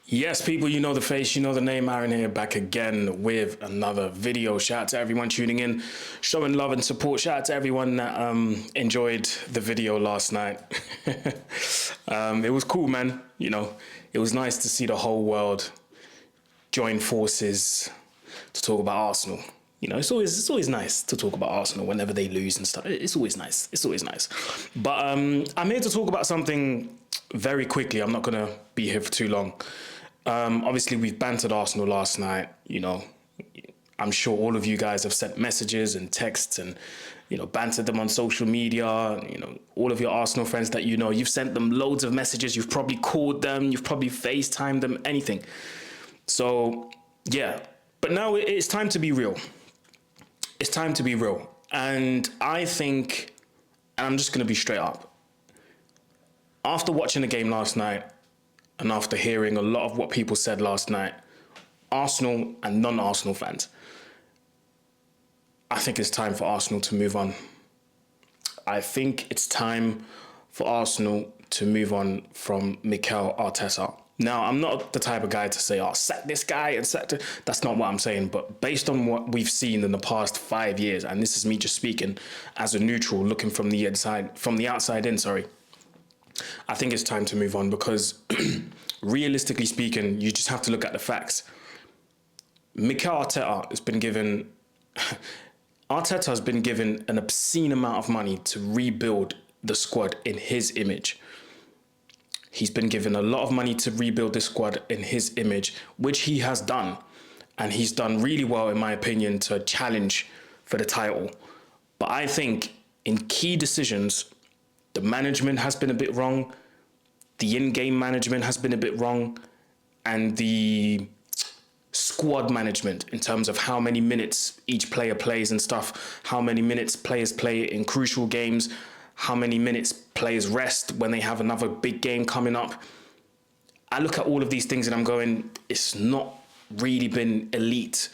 Yes, people, you know the face, you know the name. Aaron here, back again with another video. Shout out to everyone tuning in, showing love and support. Shout out to everyone that enjoyed the video last night. It was cool, man. You know, it was nice to see the whole world join forces to talk about Arsenal. You know, it's always nice to talk about Arsenal whenever they lose and stuff. It's always nice. It's always nice. But I'm here to talk about something very quickly. I'm not going to be here for too long. Obviously, we've bantered Arsenal last night. You know, I'm sure all of you guys have sent messages and texts and, you know, bantered them on social media. You know, all of your Arsenal friends that you know, you've sent them loads of messages. You've probably called them. You've probably FaceTimed them, anything. So, yeah. But now it's time to be real. It's time to be real. And I think, and I'm just going to be straight up, after watching the game last night, and after hearing a lot of what people said last night, Arsenal and non-Arsenal fans, I think it's time for Arsenal to move on. I think it's time for Arsenal to move on from Mikel Arteta. Now, I'm not the type of guy to say, oh, sack this guy and sack this. That's not what I'm saying. But based on what we've seen in the past 5 years, and this is me just speaking as a neutral, looking from the outside in, I think it's time to move on because realistically speaking, you just have to look at the facts. Mikel Arteta has been given an obscene amount of money to rebuild the squad in his image. He's been given a lot of money to rebuild the squad in his image, which he has done. And he's done really well, in my opinion, to challenge for the title. But I think in key decisions, the management has been a bit wrong. The in-game management has been a bit wrong. And the squad management in terms of how many minutes each player plays and stuff, how many minutes players play in crucial games, how many minutes players rest when they have another big game coming up. I look at all of these things and I'm going, it's not really been elite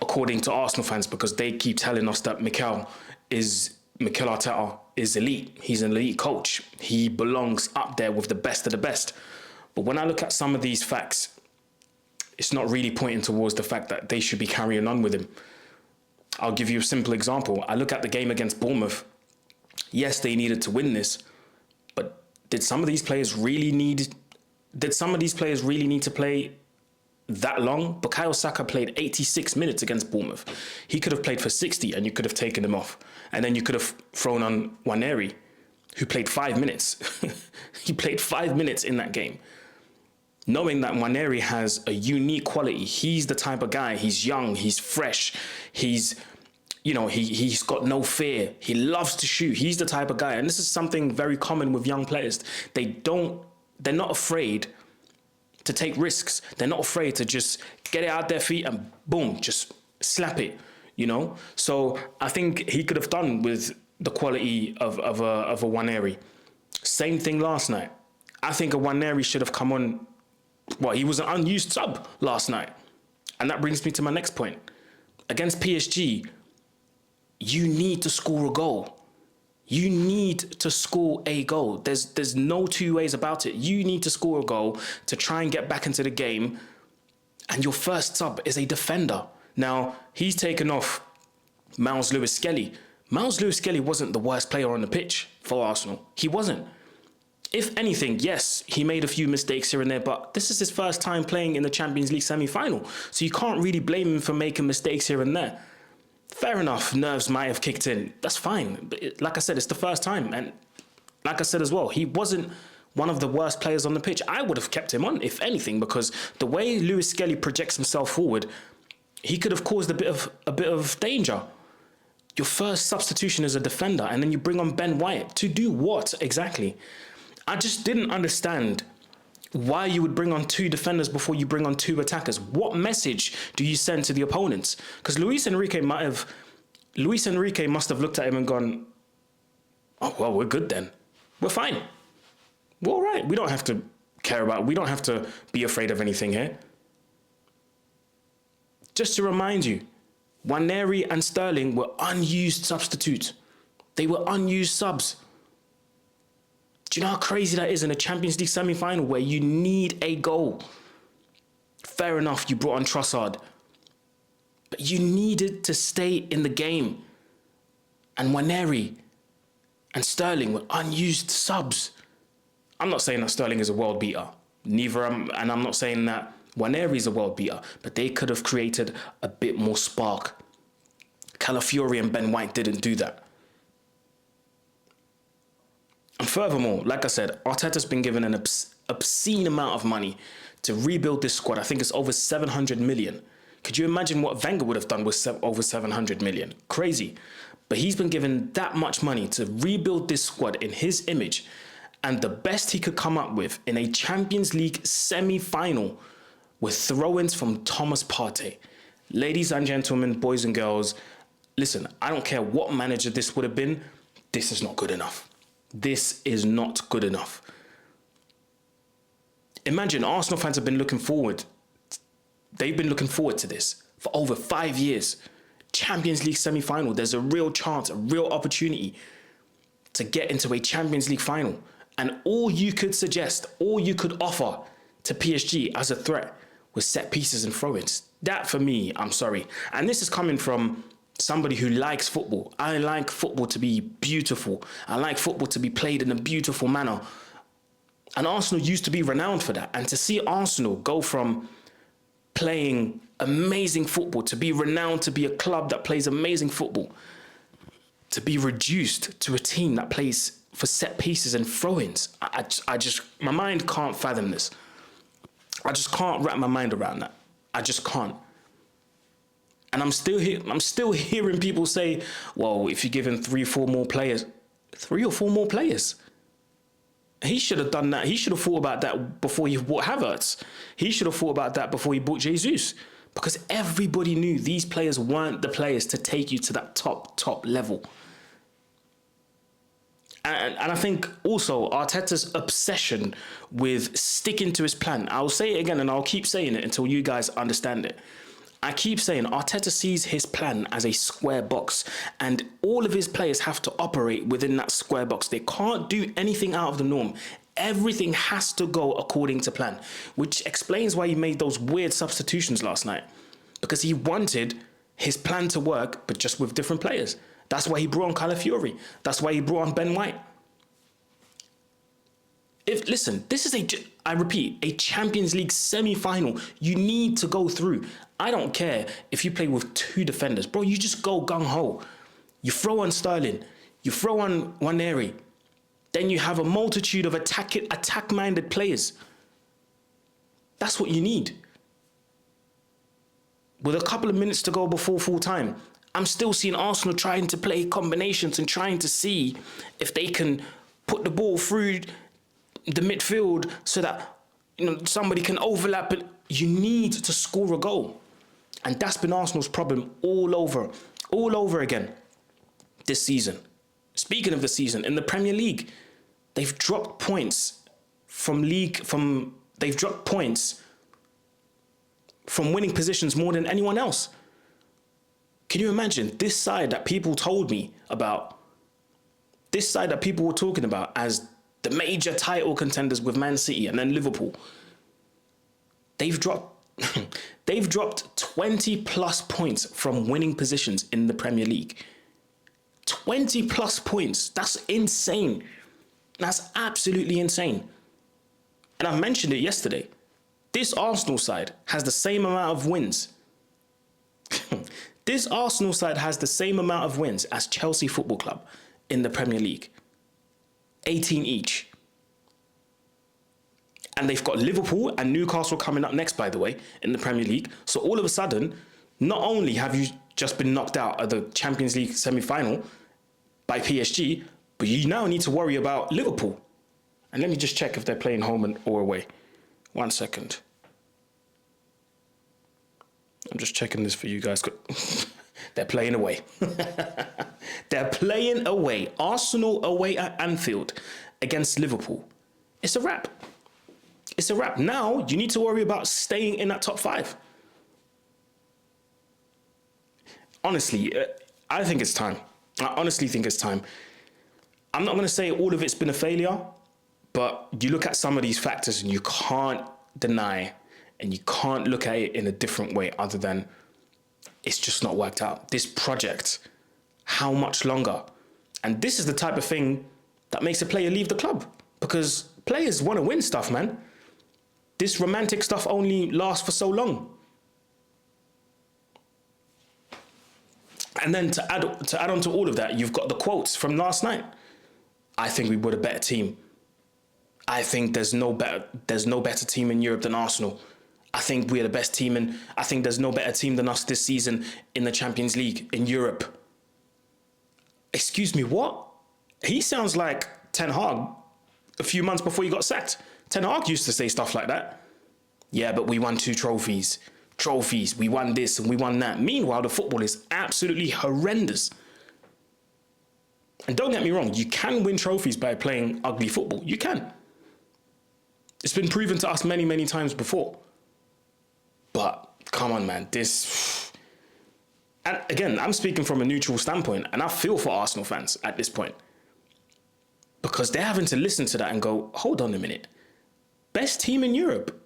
according to Arsenal fans because they keep telling us that Mikel Arteta is elite. He's an elite coach. He belongs up there with the best of the best. But when I look at some of these facts, it's not really pointing towards the fact that they should be carrying on with him. I'll give you a simple example. I look at the game against Bournemouth. Yes, they needed to win this, but did some of these players really need to play that long? Bukayo Saka played 86 minutes against Bournemouth. He could have played for 60 and you could have taken him off. And then you could have thrown on Nwaneri, who played 5 minutes. He played 5 minutes in that game. Knowing that Nwaneri has a unique quality. He's the type of guy, he's young, he's fresh, he's got no fear. He loves to shoot. He's the type of guy. And this is something very common with young players. They're not afraid to take risks. They're not afraid to just get it out their feet and boom, just slap it, you know? So I think he could have done with the quality of a Nwaneri. Same thing last night. I think a Nwaneri should have come on. Well, he was an unused sub last night. And that brings me to my next point. Against PSG, you need to score a goal. You need to score a goal. There's no two ways about it. You need to score a goal to try and get back into the game. And your first sub is a defender. Now, he's taken off Miles Lewis-Skelly. Miles Lewis-Skelly wasn't the worst player on the pitch for Arsenal. He wasn't. If anything, yes, he made a few mistakes here and there, but this is his first time playing in the Champions League semi-final. So you can't really blame him for making mistakes here and there. Fair enough, nerves might have kicked in. That's fine. But like I said, it's the first time. And like I said as well, he wasn't one of the worst players on the pitch. I would have kept him on, if anything, because the way Lewis-Skelly projects himself forward, he could have caused a bit of danger. Your first substitution is a defender, and then you bring on Ben White. To do what exactly? I just didn't understand why you would bring on two defenders before you bring on two attackers. What message do you send to the opponents? Because Luis Enrique must have looked at him and gone, oh, well, we're good then. We're fine. We're all right. We don't have to be afraid of anything here. Just to remind you, Nwaneri and Sterling were unused substitutes. They were unused subs. Do you know how crazy that is in a Champions League semi-final where you need a goal? Fair enough, you brought on Trossard. But you needed to stay in the game. And Nwaneri and Sterling were unused subs. I'm not saying that Sterling is a world beater. And I'm not saying that Nwaneri is a world beater. But they could have created a bit more spark. Calafiori and Ben White didn't do that. And furthermore, like I said, Arteta's been given an obscene amount of money to rebuild this squad. I think it's over 700 million. Could you imagine what Wenger would have done with over 700 million? Crazy. But he's been given that much money to rebuild this squad in his image. And the best he could come up with in a Champions League semi-final were throw-ins from Thomas Partey. Ladies and gentlemen, boys and girls, listen, I don't care what manager this would have been. This is not good enough. This is not good enough. Imagine Arsenal fans have been looking forward. They've been looking forward to this for over 5 years. Champions League semi-final. There's a real chance, a real opportunity to get into a Champions League final. And all you could suggest, all you could offer to PSG as a threat was set pieces and throw-ins. That for me, I'm sorry. And this is coming from somebody who likes football. I like football to be beautiful. I like football to be played in a beautiful manner. And Arsenal used to be renowned for that. And to see Arsenal go from playing amazing football to be renowned to be a club that plays amazing football, to be reduced to a team that plays for set pieces and throw-ins. I just, my mind can't fathom this. I just can't wrap my mind around that. I just can't. And I'm still hearing people say, well, if you're given 3 or 4 more players, he should have done that. He should have thought about that before he bought Havertz. He should have thought about that before he bought Jesus. Because everybody knew these players weren't the players to take you to that top level. And I think also Arteta's obsession with sticking to his plan. I'll say it again and I'll keep saying it until you guys understand it. I keep saying Arteta sees his plan as a square box and all of his players have to operate within that square box. They can't do anything out of the norm. Everything has to go according to plan, which explains why he made those weird substitutions last night, because he wanted his plan to work, but just with different players. That's why he brought on Calafiori. That's why he brought on Ben White. Listen, this is I repeat, a Champions League semi-final. You need to go through. I don't care if you play with 2 defenders. Bro, you just go gung-ho. You throw on Sterling. You throw on Nwaneri. Then you have a multitude of attack-minded players. That's what you need. With a couple of minutes to go before full time, I'm still seeing Arsenal trying to play combinations and trying to see if they can put the ball through the midfield so that somebody can overlap it. You need to score a goal. And that's been Arsenal's problem all over again this season. Speaking of the season, in the Premier League, they've dropped points from winning positions more than anyone else. Can you imagine this side that people told me about, this side that people were talking about as the major title contenders with Man City and then Liverpool? They've dropped 20 plus points from winning positions in the Premier League. 20 plus points. That's insane. That's absolutely insane. And I mentioned it yesterday. This Arsenal side has the same amount of wins. This Arsenal side has the same amount of wins as Chelsea Football Club in the Premier League. 18 each. And they've got Liverpool and Newcastle coming up next, by the way, in the Premier League. So all of a sudden, not only have you just been knocked out of the Champions League semi-final by PSG, but you now need to worry about Liverpool. And let me just check if they're playing home or away. 1 second. I'm just checking this for you guys. They're playing away. They're playing away. Arsenal away at Anfield against Liverpool. It's a wrap. It's a wrap. Now you need to worry about staying in that top 5. honestly, I think it's time. I honestly think it's time. I'm not going to say all of it's been a failure, but you look at some of these factors and you can't deny and you can't look at it in a different way other than it's just not worked out. This project, how much longer? And this is the type of thing that makes a player leave the club, because players want to win stuff, man. This romantic stuff only lasts for so long. And then to add on to all of that, you've got the quotes from last night. I think we were a better team. I think there's no better team in Europe than Arsenal. I think we're the best team, and I think there's no better team than us this season in the Champions League in Europe. Excuse me, what? He sounds like Ten Hag a few months before he got sacked. Ten Hag used to say stuff like that. Yeah, but we won 2 trophies. We won this and we won that. Meanwhile, the football is absolutely horrendous. And don't get me wrong, you can win trophies by playing ugly football. You can. It's been proven to us many, many times before. But come on, man, this... And again, I'm speaking from a neutral standpoint, and I feel for Arsenal fans at this point. Because they're having to listen to that and go, hold on a minute. Best team in Europe?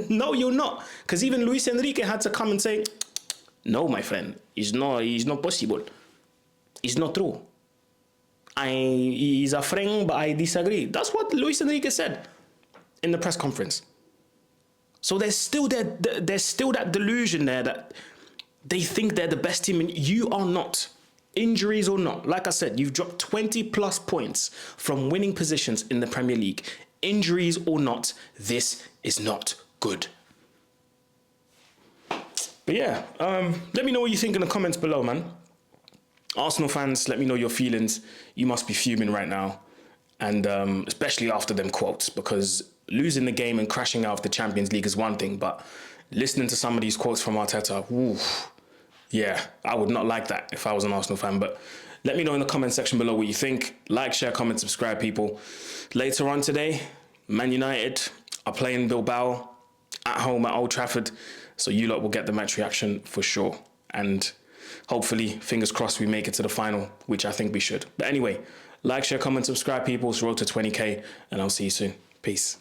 No, you're not. Because even Luis Enrique had to come and say, no, my friend, it's not possible. It's not true. He's a friend, but I disagree. That's what Luis Enrique said in the press conference. So there's still that delusion there that they think they're the best team, and you are not. Injuries or not, like I said, you've dropped 20 plus points from winning positions in the Premier League. Injuries or not, this is not good. But yeah, let me know what you think in the comments below, man. Arsenal fans, let me know your feelings. You must be fuming right now. And especially after them quotes, because losing the game and crashing out of the Champions League is one thing, but listening to some of these quotes from Arteta, yeah, I would not like that if I was an Arsenal fan. But let me know in the comment section below what you think. Like, share, comment, subscribe, people. Later on today, Man United are playing Bilbao at home at Old Trafford. So you lot will get the match reaction for sure. And hopefully, fingers crossed, we make it to the final, which I think we should. But anyway, like, share, comment, subscribe, people. It's road to 20K, and I'll see you soon. Peace.